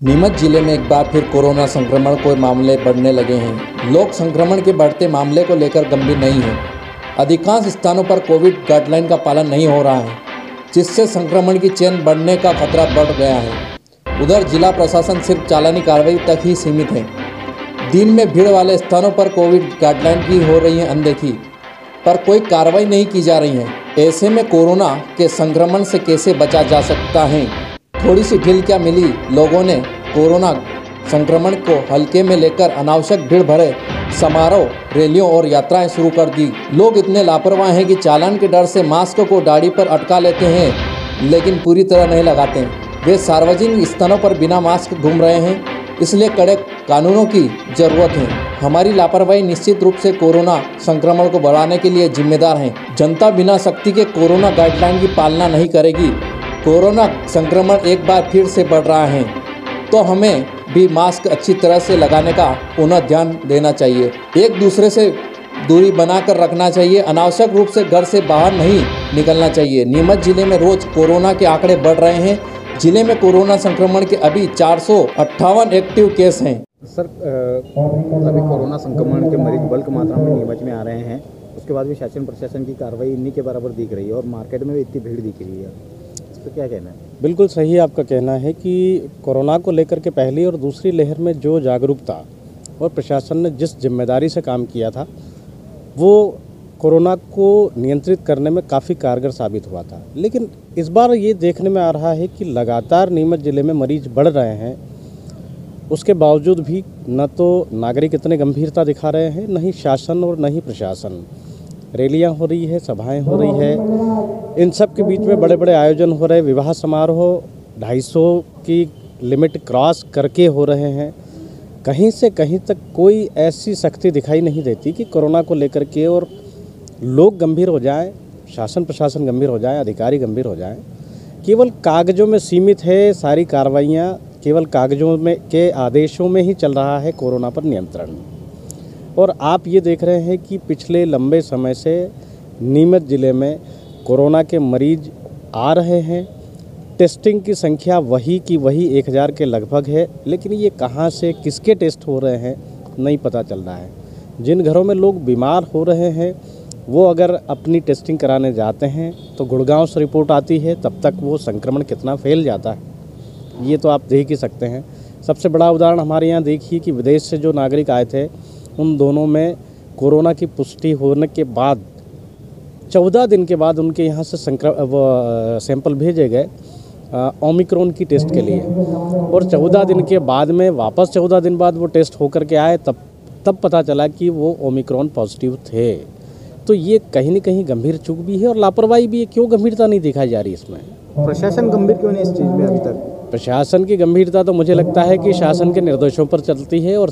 नीमच जिले में एक बार फिर कोरोना संक्रमण के मामले बढ़ने लगे हैं। लोग संक्रमण के बढ़ते मामले को लेकर गंभीर नहीं हैं। अधिकांश स्थानों पर कोविड गाइडलाइन का पालन नहीं हो रहा है, जिससे संक्रमण की चेन बढ़ने का खतरा बढ़ गया है। उधर जिला प्रशासन सिर्फ चालानी कार्रवाई तक ही सीमित है। दिन में भीड़ वाले स्थानों पर कोविड गाइडलाइन की हो रही है अनदेखी, पर कोई कार्रवाई नहीं की जा रही है। ऐसे में कोरोना के संक्रमण से कैसे बचा जा सकता है? थोड़ी सी ढील क्या मिली? लोगों ने कोरोना संक्रमण को हल्के में लेकर अनावश्यक भीड़ भरे समारोह, रैलियों और यात्राएं शुरू कर दी। लोग इतने लापरवाह हैं कि चालान के डर से मास्क को दाढ़ी पर अटका लेते हैं, लेकिन पूरी तरह नहीं लगाते। वे सार्वजनिक स्थानों पर बिना मास्क घूम रहे हैं, इसलिए कड़े कानूनों की जरूरत है। हमारी लापरवाही निश्चित रूप से कोरोना संक्रमण को बढ़ाने के लिए जिम्मेदार है। जनता बिना सख्ती के कोरोना गाइडलाइन की पालना नहीं करेगी। कोरोना संक्रमण एक बार फिर से बढ़ रहा है, तो हमें भी मास्क अच्छी तरह से लगाने का पुनः ध्यान देना चाहिए। एक दूसरे से दूरी बनाकर रखना चाहिए। अनावश्यक रूप से घर से बाहर नहीं निकलना चाहिए। नीमच जिले में रोज कोरोना के आंकड़े बढ़ रहे हैं। जिले में कोरोना संक्रमण के अभी 458 एक्टिव केस हैं। सर, अभी कोरोना संक्रमण के मरीज बल्क मात्रा में नीमच में आ रहे हैं, उसके बाद भी शासन प्रशासन की कार्रवाई इन्हीं के बराबर दिख रही है और मार्केट में भी इतनी भीड़ दिख रही है, इस पर क्या कहना है? बिल्कुल सही आपका कहना है कि कोरोना को लेकर के पहली और दूसरी लहर में जो जागरूकता और प्रशासन ने जिस जिम्मेदारी से काम किया था, वो कोरोना को नियंत्रित करने में काफ़ी कारगर साबित हुआ था। लेकिन इस बार ये देखने में आ रहा है कि लगातार नीमच ज़िले में मरीज बढ़ रहे हैं, उसके बावजूद भी न तो नागरिक इतने गंभीरता दिखा रहे हैं, न ही शासन और न ही प्रशासन। रैलियां हो रही है, सभाएं हो रही है, इन सब के बीच में बड़े बड़े आयोजन हो रहे हैं। विवाह समारोह 250 की लिमिट क्रॉस करके हो रहे हैं। कहीं से कहीं तक कोई ऐसी सख्ती दिखाई नहीं देती कि कोरोना को लेकर के और लोग गंभीर हो जाएं, शासन प्रशासन गंभीर हो जाए, अधिकारी गंभीर हो जाएं। केवल कागज़ों में सीमित है सारी कार्रवाइयाँ, केवल कागज़ों में के आदेशों में ही चल रहा है कोरोना पर नियंत्रण। और आप ये देख रहे हैं कि पिछले लंबे समय से नीमच ज़िले में कोरोना के मरीज आ रहे हैं। टेस्टिंग की संख्या वही की वही 1000 के लगभग है, लेकिन ये कहाँ से किसके टेस्ट हो रहे हैं नहीं पता चल रहा है। जिन घरों में लोग बीमार हो रहे हैं वो अगर अपनी टेस्टिंग कराने जाते हैं तो गुड़गांव से रिपोर्ट आती है, तब तक वो संक्रमण कितना फैल जाता है ये तो आप देख ही सकते हैं। सबसे बड़ा उदाहरण हमारे यहाँ देखिए कि विदेश से जो नागरिक आए थे, उन दोनों में कोरोना की पुष्टि होने के बाद 14 दिन के बाद उनके यहाँ से सैंपल भेजे गए ओमिक्रॉन की टेस्ट के लिए, और 14 दिन के बाद में वापस 14 दिन बाद वो टेस्ट होकर के आए, तब पता चला कि वो ओमिक्रॉन पॉजिटिव थे। तो ये कहीं न कहीं गंभीर चूक भी है और लापरवाही भी है। क्यों गंभीरता नहीं दिखाई जा रही इसमें? प्रशासन गंभीर क्यों नहीं इस चीज़ में अभी तक? प्रशासन की गंभीरता तो मुझे लगता है कि शासन के निर्देशों पर चलती है, और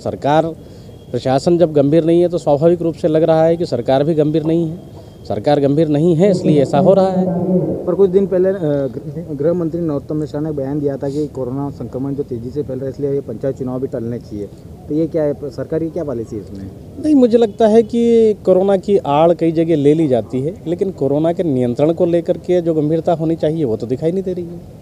प्रशासन जब गंभीर नहीं है तो स्वाभाविक रूप से लग रहा है कि सरकार भी गंभीर नहीं है। सरकार गंभीर नहीं है, इसलिए ऐसा हो रहा है। पर कुछ दिन पहले गृह मंत्री नरोत्तम मिश्रा ने बयान दिया था कि कोरोना संक्रमण जो तेज़ी से फैल रहा है, इसलिए ये पंचायत चुनाव भी टलने चाहिए। तो ये क्या है, सरकार की क्या पॉलिसी है इसमें? नहीं, मुझे लगता है कि कोरोना की आड़ कई जगह ले ली जाती है, लेकिन कोरोना के नियंत्रण को लेकर के जो गंभीरता होनी चाहिए वो तो दिखाई नहीं दे रही है।